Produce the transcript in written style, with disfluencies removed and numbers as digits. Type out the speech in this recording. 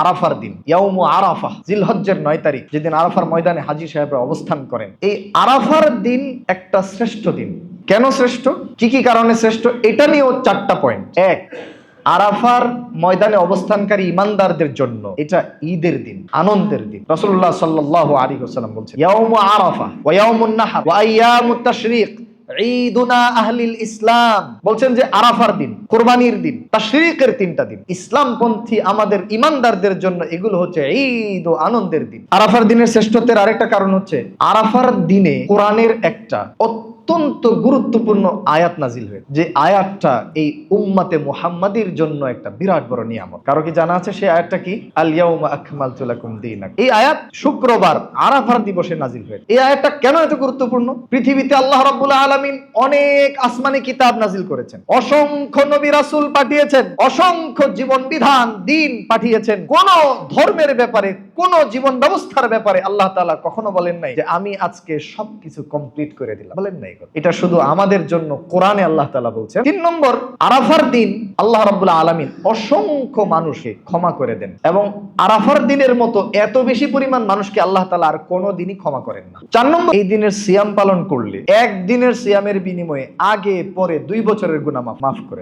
আরাফার দিন, ইয়াউমু আরাফা, জিলহজ্জের 9 তারিখ, যেদিন আরাফার ময়দানে হাজী সাহেবরা অবস্থান করেন। এই আরাফার দিন একটা শ্রেষ্ঠ দিন। কেন শ্রেষ্ঠ, কি কি কারণে শ্রেষ্ঠ, এটা নিয়েও 4টা পয়েন্ট। এক, আরাফার ময়দানে অবস্থানকারী ইমানদারদের জন্য এটা ঈদের দিন, আনন্দের দিন। রাসূলুল্লাহ সাল্লাল্লাহু আলাইহি ওয়াসাল্লাম বলছেন, ইয়াউমু আরাফা ওয়া ইয়াউমুন নাহর ওয়া আইয়ামুত তাশরীক ঈদুনা আহলিল ইসলাম। বলছেন যে আরাফার দিন, কুরবানির দিন, তাশরীকের 3টা দিন ইসলামপন্থী আমাদের ইমানদারদের জন্য এগুলো হচ্ছে ঈদ ও আনন্দের দিন। আরাফার দিনের শ্রেষ্ঠত্বের আরেকটা কারণ হচ্ছে আরাফার দিনে কোরআনের একটা অত্যন্ত গুরুত্বপূর্ণ আয়াত নাজিল হয়েছে, যে আয়াতটা এই উম্মতে মুহাম্মাদির জন্য একটা বিরাট বড় নিয়ামত। কারো কি জানা আছে সেই আয়াতটা কি? আল ইয়াউমা আকমালতু লাকুম দীনাকুম। এই আয়াত শুক্রবার আরাফার দিবসে নাজিল হয়েছে। এই আয়াতটা কেন এত গুরুত্বপূর্ণ? পৃথিবীতে আল্লাহ রাব্বুল আলামিন অনেক আসমানি কিতাব নাজিল করেছেন, অসংখ্য নবী রাসূল পাঠিয়েছেন, অসংখ্য জীবন বিধান দ্বীন পাঠিয়েছেন। কোন ধর্মের ব্যাপারে, কোন জীবন ব্যবস্থার ব্যাপারে আল্লাহ তাআলা কখনো বলেন নাই যে আমি আজকে সবকিছু কমপ্লিট করে দিলাম, বলেন নাই। এটা শুধু আমাদের জন্য কোরআনে আল্লাহ তাআলা বলছেন। 3 নম্বর, আরাফার দিন আল্লাহ রাব্বুল আলামিন অসংখ্য মানুষকে ক্ষমা করে দেন, এবং আরাফার দিনের মতো এত বেশি পরিমাণ মানুষকে আল্লাহ তাআলা আর কোনো দিনই ক্ষমা করেন না। 4 নম্বর, এই দিনের সিয়াম পালন করলে একদিনের সিয়ামের বিনিময়ে আগে পরে 2 বছরের গুনাহ মাফ করে।